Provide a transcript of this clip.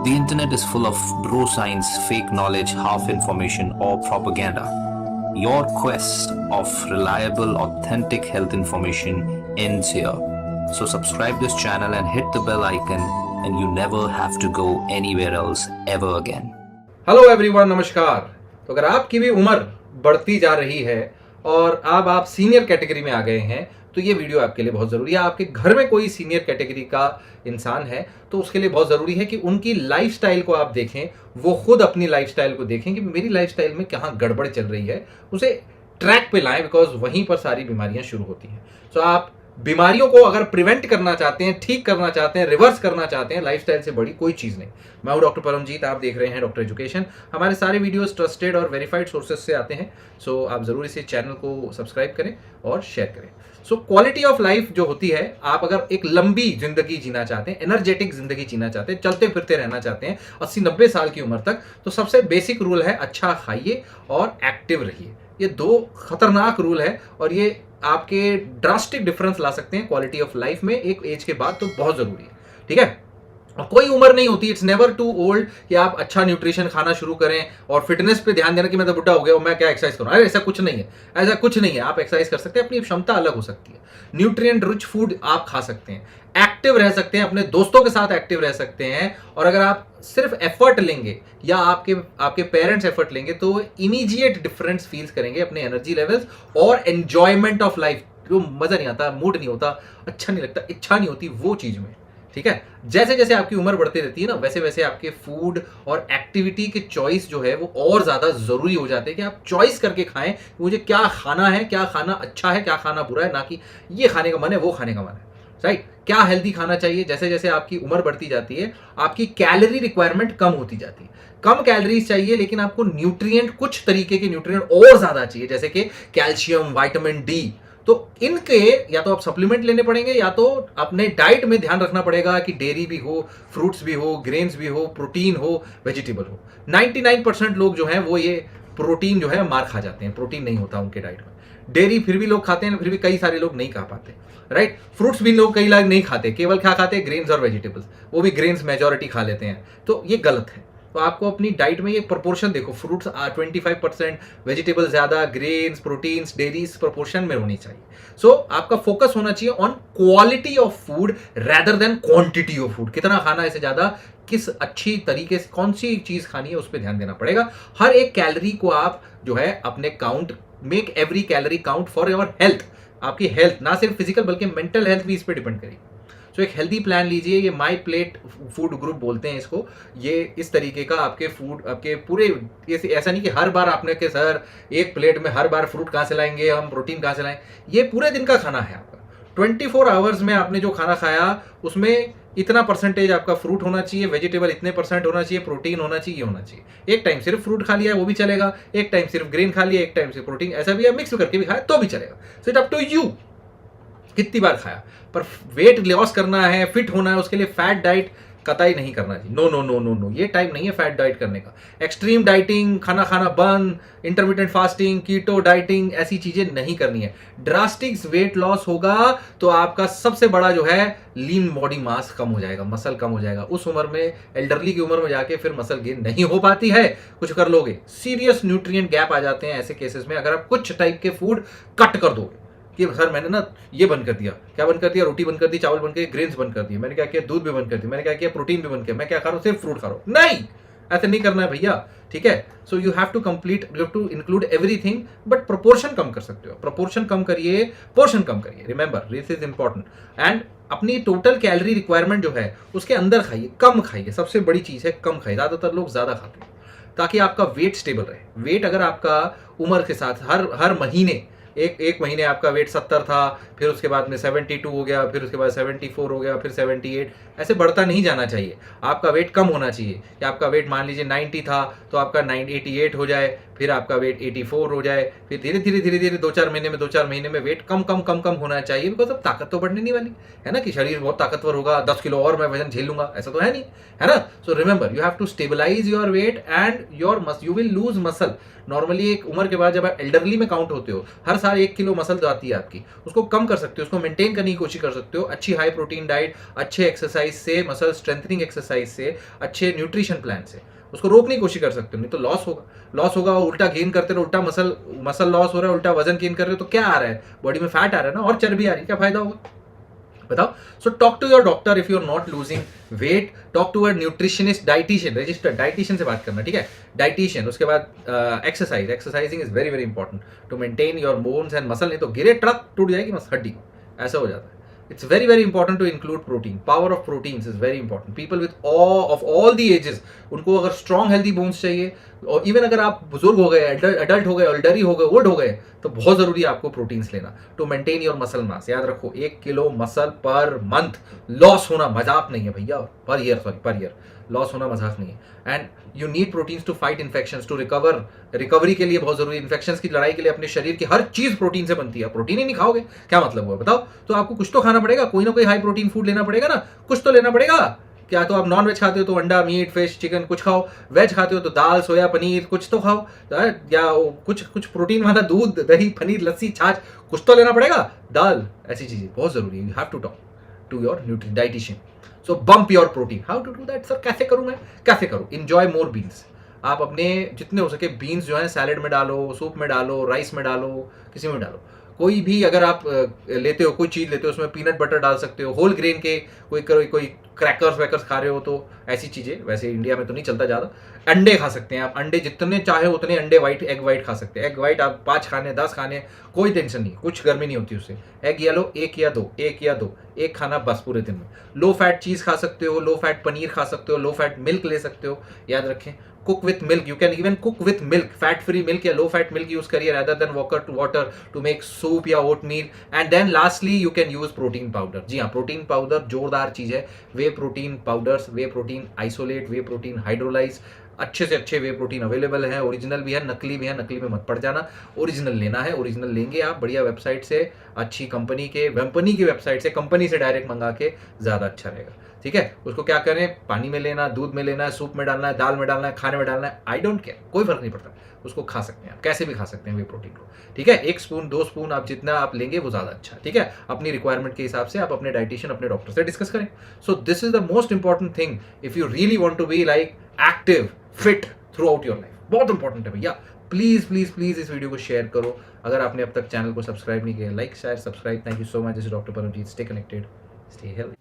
The internet is full of bro science, fake knowledge, half information, or propaganda. Your quest of reliable, authentic health information ends here. So subscribe this channel and hit the bell icon, and you never have to go anywhere else ever again. Hello everyone, नमस्कार। तो अगर आपकी भी उम्र बढ़ती जा रही है और अब आप सीनियर कैटेगरी में आ गए हैं तो ये वीडियो आपके लिए बहुत ज़रूरी है। आपके घर में कोई सीनियर कैटेगरी का इंसान है तो उसके लिए बहुत ज़रूरी है कि उनकी लाइफस्टाइल को आप देखें, वो खुद अपनी लाइफस्टाइल को देखें कि मेरी लाइफस्टाइल में कहाँ गड़बड़ चल रही है, उसे ट्रैक पे लाएं, बिकॉज वहीं पर सारी बीमारियां शुरू होती हैं। सो आप बीमारियों को अगर प्रिवेंट करना चाहते हैं, ठीक करना चाहते हैं, रिवर्स करना चाहते हैं, लाइफस्टाइल से बड़ी कोई चीज़ नहीं। मैं हूं डॉक्टर परमजीत, आप देख रहे हैं डॉक्टर एजुकेशन। हमारे सारे वीडियोस ट्रस्टेड और वेरीफाइड सोर्सेज से आते हैं। सो आप ज़रूर इसे चैनल को सब्सक्राइब करें और शेयर करें। सो क्वालिटी ऑफ लाइफ जो होती है, आप अगर एक लंबी जिंदगी जीना चाहते हैं, एनर्जेटिक जिंदगी जीना चाहते हैं, चलते फिरते रहना चाहते हैं 80-90 साल की उम्र तक, तो सबसे बेसिक रूल है अच्छा खाइए और एक्टिव रहिए। ये दो खतरनाक रूल है और ये आपके ड्रास्टिक डिफरेंस ला सकते हैं क्वालिटी ऑफ लाइफ में एक एज के बाद, तो बहुत जरूरी है। ठीक है, और कोई उम्र नहीं होती, इट्स नेवर टू ओल्ड कि आप अच्छा न्यूट्रिशन खाना शुरू करें और फिटनेस पे ध्यान देना कि मैं तो बुढ़ा हो गया हूं, मैं क्या एक्सरसाइज करूं। अरे ऐसा कुछ नहीं है, ऐसा कुछ नहीं है। आप एक्सरसाइज कर सकते हैं, अपनी क्षमता अलग हो सकती है। न्यूट्रिएंट रिच फूड आप खा सकते हैं, एक्टिव रह सकते हैं, अपने दोस्तों के साथ एक्टिव रह सकते हैं। और अगर आप सिर्फ एफर्ट लेंगे या आपके पेरेंट्स एफर्ट लेंगे तो इमीडिएट डिफरेंस फील करेंगे अपने एनर्जी लेवल्स और एंजॉयमेंट ऑफ लाइफ। जो मजा नहीं आता, मूड नहीं होता, अच्छा नहीं लगता, इच्छा नहीं होती वो चीज में। ठीक है, जैसे जैसे आपकी उम्र बढ़ती रहती है ना, वैसे वैसे आपके फूड और एक्टिविटी के चॉइस जो है वो और ज्यादा जरूरी हो जाते हैं कि आप चॉइस करके खाएं कि मुझे क्या खाना है, क्या खाना अच्छा है, क्या खाना बुरा है, ना कि ये खाने का मन है वो खाने का मन है। राइट, क्या हेल्दी खाना चाहिए। जैसे जैसे आपकी उम्र बढ़ती जाती है आपकी कैलोरी रिक्वायरमेंट कम होती जाती है। कम कैलोरीज चाहिए, लेकिन आपको न्यूट्रिएंट, कुछ तरीके के न्यूट्रिएंट और ज्यादा चाहिए, जैसे कि कैल्शियम, विटामिन डी। तो इनके या तो आप सप्लीमेंट लेने पड़ेंगे या तो अपने डाइट में ध्यान रखना पड़ेगा कि डेयरी भी हो, फ्रूट्स भी हो, ग्रेन्स भी हो, प्रोटीन हो, वेजिटेबल हो। 99% लोग जो हैं वो ये प्रोटीन जो है मार खा जाते हैं, प्रोटीन नहीं होता उनके डाइट में। डेयरी फिर भी लोग खाते हैं, फिर भी कई सारे लोग नहीं खा पाते। राइट, फ्रूट्स भी लोग कई लोग नहीं खाते, केवल क्या खाते हैं, ग्रेन्स और वेजिटेबल्स, वो भी ग्रेन्स मेजोरिटी खा लेते हैं। तो ये गलत है। तो आपको अपनी डाइट में ये प्रोपोर्शन देखो, फ्रूट्स 25%, वेजिटेबल ज्यादा, ग्रेन्स, प्रोटीन्स, डेयरीज प्रोपोर्शन में होनी चाहिए। सो आपका फोकस होना चाहिए on quality of food rather than quantity of food. कितना खाना है, इससे ज्यादा किस अच्छी तरीके से कौन सी चीज खानी है उस पर ध्यान देना पड़ेगा। हर एक कैलोरी को आप जो है अपने count, make every calorie count for your health. आपकी हेल्थ ना सिर्फ फिजिकल बल्कि मेंटल हेल्थ भी इस पर डिपेंड करेगी। सो एक हेल्दी प्लान लीजिए, ये माई प्लेट फूड ग्रुप बोलते हैं इसको। ये इस तरीके का आपके फूड, आपके पूरे, ऐसा नहीं कि हर बार आपने के सर एक प्लेट में हर बार फ्रूट कहाँ से लाएंगे, हम प्रोटीन कहाँ से लाएं। ये पूरे दिन का खाना है आपका। 24 आवर्स में आपने जो खाना खाया उसमें इतना परसेंटेज आपका फ्रूट होना चाहिए, वेजिटेबल इतने परसेंट होना चाहिए, प्रोटीन होना चाहिए, ये होना चाहिए। एक टाइम सिर्फ फ्रूट खा लिया वो भी चलेगा, एक टाइम सिर्फ ग्रेन खा लिया, एक टाइम सिर्फ प्रोटीन, ऐसा भी है, मिक्स करके भी खाया तो भी चलेगा। So it up to you कितनी बार खाया। पर वेट लॉस करना है, फिट होना है, उसके लिए फैट डाइट कतई नहीं करना चाहिए। No no no no no, ये टाइम नहीं है फैट डाइट करने का। एक्सट्रीम डाइटिंग, खाना खाना बंद, इंटरमिटेंट फास्टिंग, कीटो डाइटिंग, ऐसी चीजें नहीं करनी है। ड्रास्टिक वेट लॉस होगा तो आपका सबसे बड़ा जो है लीन बॉडी मास कम हो जाएगा, मसल कम हो जाएगा। उस उम्र में, एल्डरली की उम्र में जाके फिर मसल गेन नहीं हो पाती है। कुछ कर लोगे, सीरियस न्यूट्रिएंट गैप आ जाते हैं ऐसे केसेस में अगर आप कुछ टाइप के फूड कट कर दोगे कि सर मैंने ना ये बंद कर दिया, क्या बंद कर दिया, रोटी बंद कर दी, चावल बंद कर दिया, ग्रेन्स बंद कर दिए, मैंने क्या किया, दूध भी बंद कर दिया, मैंने क्या किया, प्रोटीन भी बंद किया, मैं क्या खा रहा हूँ, सिर्फ फ्रूट खा रहा हूँ। नहीं, ऐसे नहीं करना है भैया। ठीक है, so you have to complete, you have to include everything, but proportion कम कर सकते हो। प्रोपोर्शन कम करिए, पोर्शन कम करिए। Remember, this is important. And अपनी टोटल कैलोरी रिक्वायरमेंट जो है उसके अंदर खाइए, कम खाइए। सबसे बड़ी चीज है कम खाइए। ज्यादातर लोग ज्यादा खाते हैं ताकि आपका वेट स्टेबल रहे। वेट अगर आपका उम्र के साथ हर महीने, एक महीने आपका वेट 70 था, फिर उसके बाद में 72 हो गया, फिर उसके बाद 74 हो गया, फिर 78, ऐसे बढ़ता नहीं जाना चाहिए। आपका वेट कम होना चाहिए कि आपका वेट मान लीजिए 90 था तो आपका 88 हो जाए, फिर आपका वेट 84 हो जाए, फिर धीरे धीरे धीरे धीरे 2-4 महीने में वेट कम होना चाहिए, बिकॉज अब ताकत तो बढ़ने नहीं वाली है ना, कि शरीर बहुत ताकतवर होगा, 10 किलो और मैं वजन झेल लूंगा, ऐसा तो है नहीं, है ना। So remember you have to stabilise your weight and you will lose muscle. Normally एक उम्र के बाद जब आप एल्डरली में काउंट होते हो, हर साल 1 किलो मसल जो आती है आपकी, उसको कम कर सकते हो, उसको मेंटेन करने की कोशिश कर सकते हो अच्छी हाई प्रोटीन डाइट, अच्छे एक्सरसाइज से, मसल स्ट्रेंथनिंग एक्सरसाइज से, अच्छे न्यूट्रिशन प्लान से उसको रोकने की कोशिश कर सकते हो। नहीं तो लॉस होगा, उल्टा गेन करते रहो, उल्टा मसल लॉस हो रहा है, उल्टा वजन गेन कर रहे हो, तो क्या आ रहा है बॉडी में, फैट आ रहा है ना, और चर्बी आ रही है, क्या फायदा होगा बताओ। So talk to your doctor if you are not losing weight, talk to a nutritionist, dietitian, registered dietitian से बात करना, ठीक है, डाइटिशियन। उसके बाद exercising is very very important to maintain your bones and muscle, नहीं तो गिरे ट्रक टूट जाएगी हड्डी, ऐसा हो जाता है। It's very very important to include protein. Power of proteins is very important. People with all the ages, उनको अगर strong healthy bones चाहिए, और इवन अगर आप बुजुर्ग हो गए, अडल्ट हो गए, एल्डरी हो गए, ओल्ड हो गए, तो बहुत जरूरी है आपको प्रोटीन्स लेना to maintain your muscle mass. याद रखो 1 kilo muscle per month loss होना मजाक नहीं है भैया, पर ईयर लॉस होना मजाक नहीं है। And you need proteins to fight infections, to recovery के लिए बहुत जरूरी, इन्फेक्शंस की लड़ाई के लिए अपने शरीर की हर चीज प्रोटीन से बनती है। प्रोटीन ही नहीं खाओगे क्या मतलब हुआ बताओ। तो आपको कुछ तो खाना पड़ेगा, कोई ना कोई हाई प्रोटीन फूड लेना पड़ेगा ना, कुछ तो लेना पड़ेगा। क्या तो आप नॉन वेज खाते हो तो अंडा, मीट, फिश, चिकन कुछ खाओ, वेज खाते हो तो दाल, सोया, पनीर कुछ तो खाओ, या कुछ प्रोटीन वाला दूध, दही, पनीर, लस्सी, छाछ कुछ तो लेना पड़ेगा, दाल, ऐसी चीजें बहुत जरूरी है। You have to talk to your dietitian. So bump your protein. How to do that sir, कैसे करूं मैं, कैसे करूं। Enjoy more beans. आप अपने जितने हो सके बीन्स जो है सैलेड में डालो, सूप में डालो, राइस में डालो, किसी में डालो। कोई भी अगर आप लेते हो, कोई चीज़ लेते हो, उसमें पीनट बटर डाल सकते हो, होल ग्रेन के कोई क्रैकर्स वैकर्स खा रहे हो तो ऐसी चीज़ें, वैसे इंडिया में तो नहीं चलता ज़्यादा। अंडे खा सकते हैं आप, अंडे जितने चाहे उतने अंडे एग वाइट खा सकते हैं। एग वाइट आप 5 खाने, 10 खाने, कोई टेंशन नहीं, कुछ गर्मी नहीं होती उससे। एग येलो 1 या 2, एक खाना बस पूरे दिन में। लो फैट चीज़ खा सकते हो, लो फैट पनीर खा सकते हो, लो फैट मिल्क ले सकते हो। याद रखें, cook with milk. You can even cook with milk, fat free milk या low fat milk use करिए rather than water to make soup या oatmeal. And then lastly you can use protein powder. जी हाँ, protein powder जोरदार चीज़ है। वे protein powders, वे protein isolate, वे protein hydrolyse, अच्छे से अच्छे वे protein available है। ओरिजिनल भी है, नकली भी है, नकली में मत पड़ जाना, ओरिजिनल लेना है। ओरिजिनल लेंगे आप बढ़िया वेबसाइट से, अच्छी कंपनी की वेबसाइट से, कंपनी से डायरेक्ट मंगा के ज़्यादा अच्छा रहेगा। ठीक है, उसको क्या करें, पानी में लेना, दूध में लेना है, सूप में डालना है, दाल में डालना है, खाने में डालना है, आई डोंट केयर, कोई फर्क नहीं पड़ता। उसको खा सकते हैं आप, कैसे भी खा सकते हैं वे प्रोटीन को। ठीक है, 1 स्पून 2 स्पून आप जितना आप लेंगे वो ज़्यादा अच्छा। ठीक है, अपनी रिक्वायरमेंट के हिसाब से आप अपने डाइटिशियन, अपने डॉक्टर से डिस्कस करें। So this is the most important thing if you really want to be like active fit throughout your life. बहुत इंपॉर्टेंट है भैया। प्लीज प्लीज प्लीज इस वीडियो को शेयर करो। अगर आपने अब तक चैनल को सब्सक्राइब नहीं किया, like share subscribe. Thank you so much. This is doctor Paramjeet. Stay connected, stay healthy.